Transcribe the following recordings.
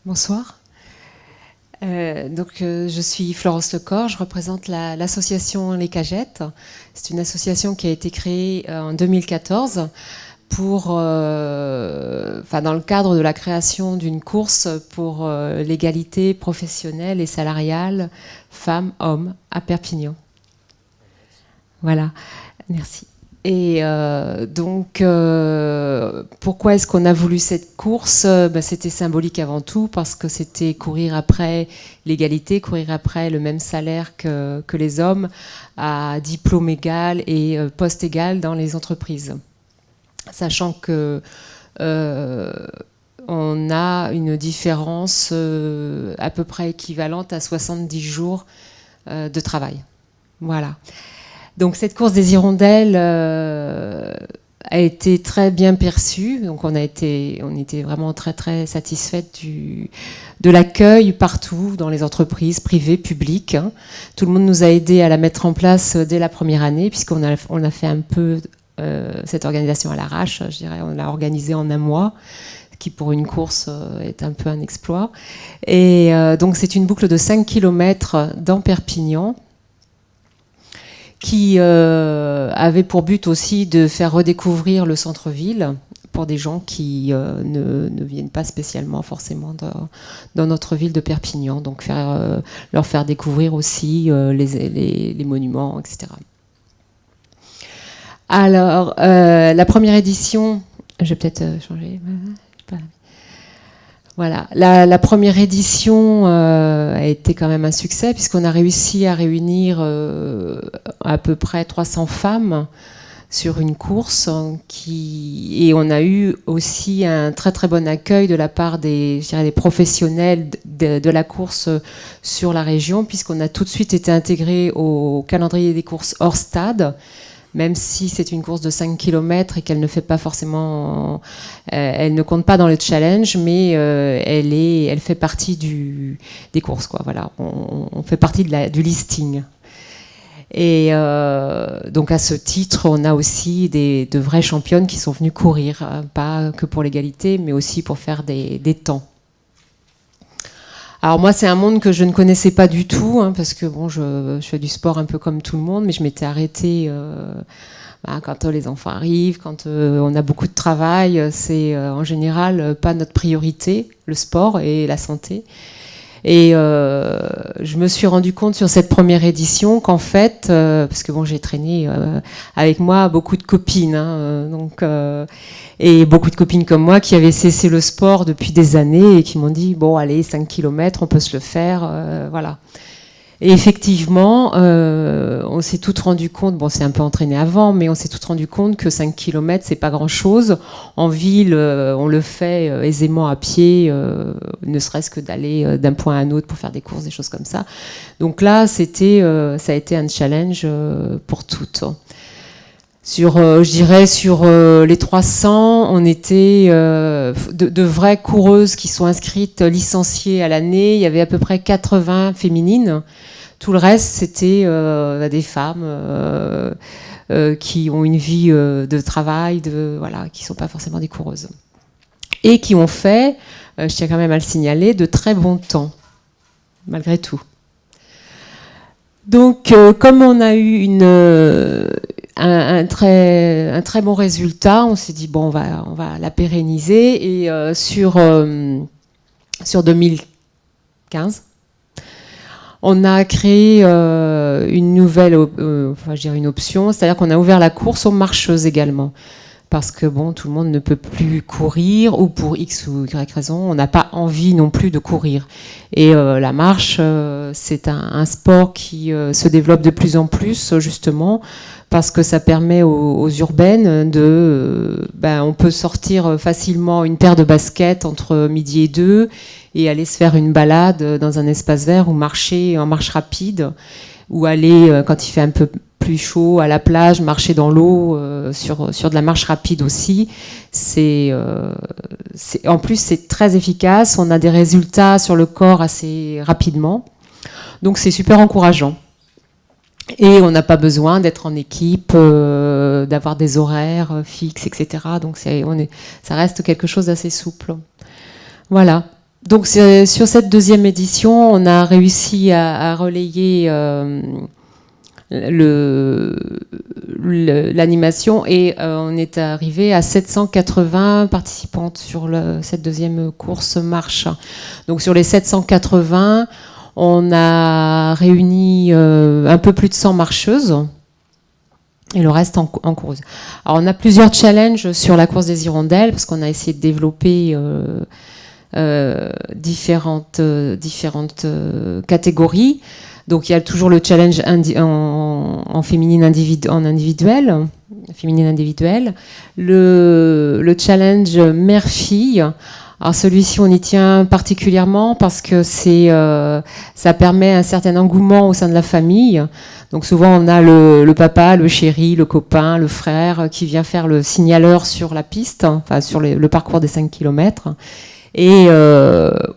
Bonsoir. Je suis Florence Lecor, je représente l'association Les Cagettes. C'est une association qui a été créée en 2014 pour, dans le cadre de la création d'une course pour l'égalité professionnelle et salariale femmes-hommes à Perpignan. Voilà, merci. Et pourquoi est-ce qu'on a voulu cette course ? C'était symbolique avant tout parce que c'était courir après l'égalité, courir après le même salaire que les hommes à diplôme égal et poste égal dans les entreprises. Sachant que on a une différence à peu près équivalente à 70 jours de travail. Voilà. Donc cette course des hirondelles a été très bien perçue. Donc on était vraiment très très satisfaite de l'accueil partout dans les entreprises privées, publiques. Hein. Tout le monde nous a aidés à la mettre en place dès la première année, puisqu'on a fait un peu cette organisation à l'arrache. Je dirais, on l'a organisée en un mois, qui pour une course est un peu un exploit. Et donc c'est une boucle de 5 km dans Perpignan, qui avait pour but aussi de faire redécouvrir le centre-ville pour des gens qui ne viennent pas spécialement forcément dans notre ville de Perpignan. Donc leur faire découvrir aussi les monuments, etc. Alors, la première édition, je vais peut-être changer. Voilà, la première édition a été quand même un succès puisqu'on a réussi à réunir à peu près 300 femmes sur une course et on a eu aussi un très très bon accueil de la part des professionnels de la course sur la région, puisqu'on a tout de suite été intégré au calendrier des courses hors stade. Même si c'est une course de 5 km et qu'elle ne fait pas forcément, elle ne compte pas dans le challenge, mais elle fait partie des courses, quoi. Voilà, on fait partie du listing. Et donc à ce titre, on a aussi de vraies championnes qui sont venues courir, pas que pour l'égalité, mais aussi pour faire des temps. Alors moi, c'est un monde que je ne connaissais pas du tout, hein, parce que bon, je fais du sport un peu comme tout le monde, mais je m'étais arrêtée quand les enfants arrivent, quand on a beaucoup de travail. C'est en général pas notre priorité, le sport et la santé. Et je me suis rendu compte sur cette première édition qu'en fait, parce que bon, j'ai traîné avec moi beaucoup de copines, hein, et beaucoup de copines comme moi qui avaient cessé le sport depuis des années et qui m'ont dit bon, allez, 5 km, on peut se le faire, voilà. Et effectivement, on s'est toutes rendu compte, bon, on s'est un peu entraîné avant, mais on s'est toutes rendu compte que 5 km, c'est pas grand-chose. En ville, on le fait aisément à pied, ne serait-ce que d'aller d'un point à un autre pour faire des courses, des choses comme ça. Donc là, ça a été un challenge pour toutes. Je dirais sur les 300, on était de vraies coureuses qui sont inscrites, licenciées à l'année. Il y avait à peu près 80 féminines. Tout le reste, c'était des femmes qui ont une vie de travail, qui sont pas forcément des coureuses. Et qui ont fait, je tiens quand même à le signaler, de très bons temps, malgré tout. Donc, comme on a eu un très bon résultat, on s'est dit bon, on va la pérenniser, et sur 2015, on a créé une nouvelle, une option, c'est-à-dire qu'on a ouvert la course aux marcheuses également. Parce que bon, tout le monde ne peut plus courir, ou pour X ou Y raison, on n'a pas envie non plus de courir. Et la marche, c'est un sport qui se développe de plus en plus, justement, parce que ça permet aux urbaines on peut sortir facilement une paire de baskets entre midi et 2 et aller se faire une balade dans un espace vert ou marcher en marche rapide, ou aller, quand il fait un peu plus chaud, à la plage, marcher dans l'eau, sur de la marche rapide aussi. En plus, c'est très efficace. On a des résultats sur le corps assez rapidement. Donc, c'est super encourageant. Et on n'a pas besoin d'être en équipe, d'avoir des horaires fixes, etc. Donc, ça reste quelque chose d'assez souple. Voilà. Donc sur cette deuxième édition, on a réussi à relayer l'animation et on est arrivé à 780 participantes sur cette deuxième course marche. Donc sur les 780, on a réuni un peu plus de 100 marcheuses et le reste en coureuse. Alors on a plusieurs challenges sur la course des hirondelles parce qu'on a essayé de développer différentes catégories. Donc il y a toujours le challenge en féminine individuel, le challenge mère-fille. Alors celui-ci, on y tient particulièrement parce que ça permet un certain engouement au sein de la famille. Donc souvent, on a le papa, le chéri, le copain, le frère qui vient faire le signaleur sur la piste, enfin sur le parcours des 5 km. Et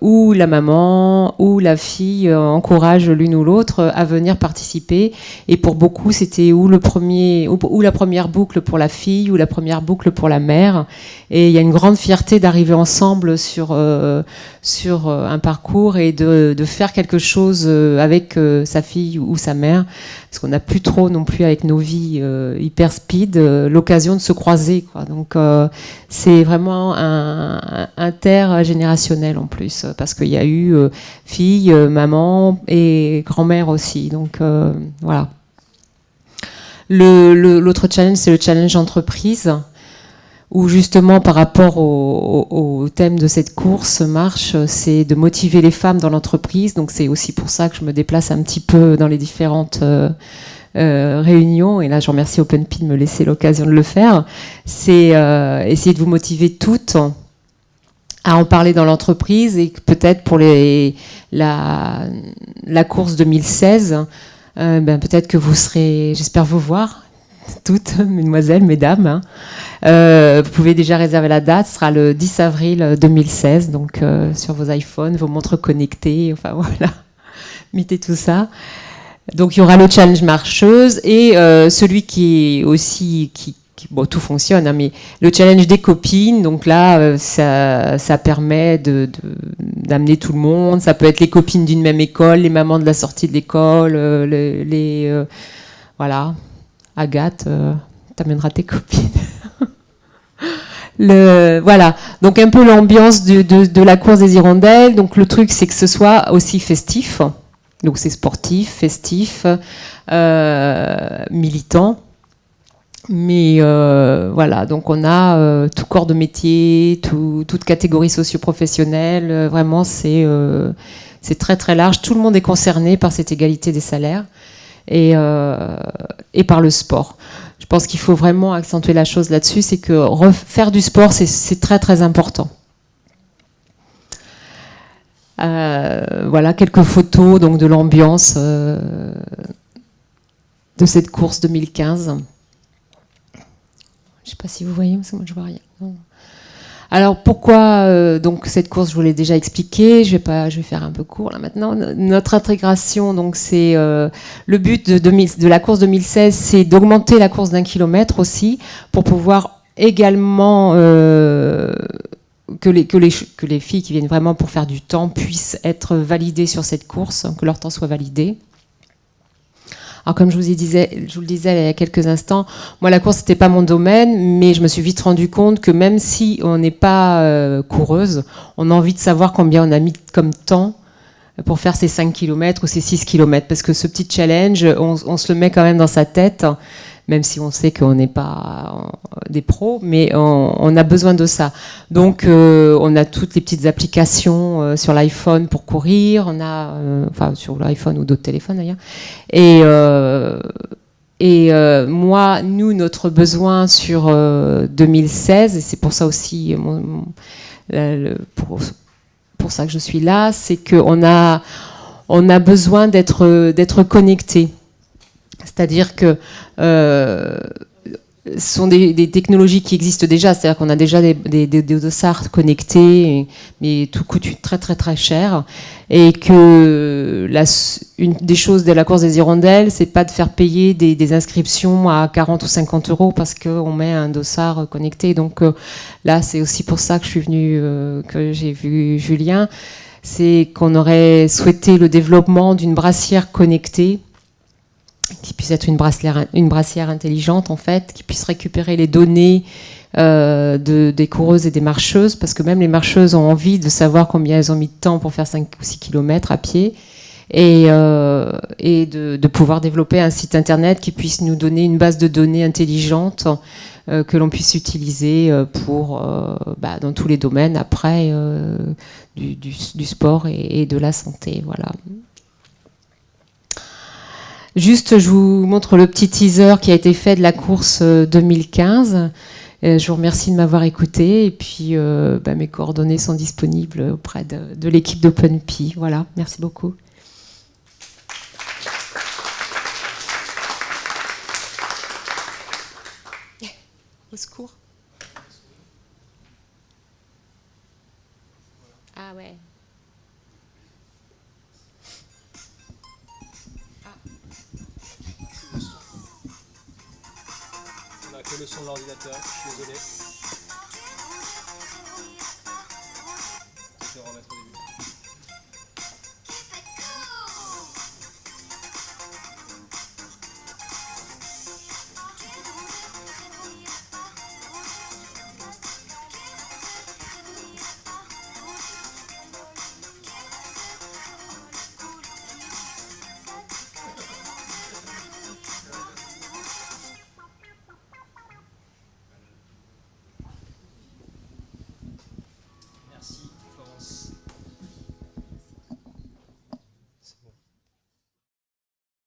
où la maman ou la fille encourage l'une ou l'autre à venir participer. Et pour beaucoup, c'était ou la première boucle pour la fille ou la première boucle pour la mère. Et il y a une grande fierté d'arriver ensemble sur un parcours et de faire quelque chose avec sa fille ou sa mère. Parce qu'on n'a plus trop non plus avec nos vies hyper speed l'occasion de se croiser, quoi. Donc c'est vraiment intergénérationnel en plus, parce qu'il y a eu fille, maman et grand-mère aussi. Donc voilà. L'autre challenge, c'est le challenge entreprise, où justement par rapport au thème de cette course marche, c'est de motiver les femmes dans l'entreprise. Donc c'est aussi pour ça que je me déplace un petit peu dans les différentes réunions. Et là, je remercie OpenPI de me laisser l'occasion de le faire. C'est essayer de vous motiver toutes à en parler dans l'entreprise et peut-être pour la course 2016, peut-être que vous serez, j'espère vous voir toutes, mesdemoiselles, mesdames. Hein. Vous pouvez déjà réserver la date, ce sera le 10 avril 2016, donc sur vos iPhones, vos montres connectées, enfin voilà, mettez tout ça. Donc il y aura le challenge marcheuse et celui qui est aussi, bon, tout fonctionne, hein, mais le challenge des copines, donc là, ça permet d'amener tout le monde, ça peut être les copines d'une même école, les mamans de la sortie de l'école, voilà. Agathe, t'amèneras tes copines. Voilà, donc un peu l'ambiance de la course des hirondelles. Donc le truc, c'est que ce soit aussi festif. Donc c'est sportif, festif, militant. Mais voilà, donc on a tout corps de métier, toute catégorie socio-professionnelle. Vraiment, c'est très très large. Tout le monde est concerné par cette égalité des salaires. Et par le sport. Je pense qu'il faut vraiment accentuer la chose là-dessus, c'est que faire du sport, c'est très très important. Voilà quelques photos donc, de l'ambiance de cette course 2015. Je ne sais pas si vous voyez, parce que moi je ne vois rien. Non. Alors pourquoi donc cette course, je vous l'ai déjà expliqué, je vais faire un peu court là maintenant. Notre intégration, donc c'est le but de la course 2016, c'est d'augmenter la course d'1 kilomètre aussi pour pouvoir également que les filles qui viennent vraiment pour faire du temps puissent être validées sur cette course, que leur temps soit validé. Alors comme je vous le disais il y a quelques instants, moi la course c'était pas mon domaine, mais je me suis vite rendu compte que même si on n'est pas coureuse, on a envie de savoir combien on a mis comme temps pour faire ces 5 km ou ces 6 km, parce que ce petit challenge, on se le met quand même dans sa tête, même si on sait qu'on n'est pas des pros, mais on a besoin de ça. Donc on a toutes les petites applications sur l'iPhone pour courir, on a, enfin sur l'iPhone ou d'autres téléphones d'ailleurs, et notre besoin sur 2016, et c'est pour ça aussi, pour ça que je suis là, c'est qu'on a besoin d'être connecté. C'est-à-dire que ce sont des technologies qui existent déjà, c'est-à-dire qu'on a déjà des dossards connectés, mais tout coûte très très très cher. Et que une des choses de la course des hirondelles, c'est pas de faire payer des inscriptions à 40 ou 50 euros parce qu'on met un dossard connecté. Donc là, c'est aussi pour ça que je suis venue, que j'ai vu Julien. C'est qu'on aurait souhaité le développement d'une brassière connectée qui puisse être une brassière intelligente en fait, qui puisse récupérer les données des coureuses et des marcheuses, parce que même les marcheuses ont envie de savoir combien elles ont mis de temps pour faire 5 ou 6 km à pied, et de pouvoir développer un site internet qui puisse nous donner une base de données intelligente que l'on puisse utiliser pour, dans tous les domaines après du sport et de la santé. Voilà. Juste, je vous montre le petit teaser qui a été fait de la course 2015. Je vous remercie de m'avoir écouté. Et puis, mes coordonnées sont disponibles auprès de l'équipe d'OpenPI. Voilà, merci beaucoup. Au secours. Ah ouais. On a que le son de l'ordinateur, je suis désolé.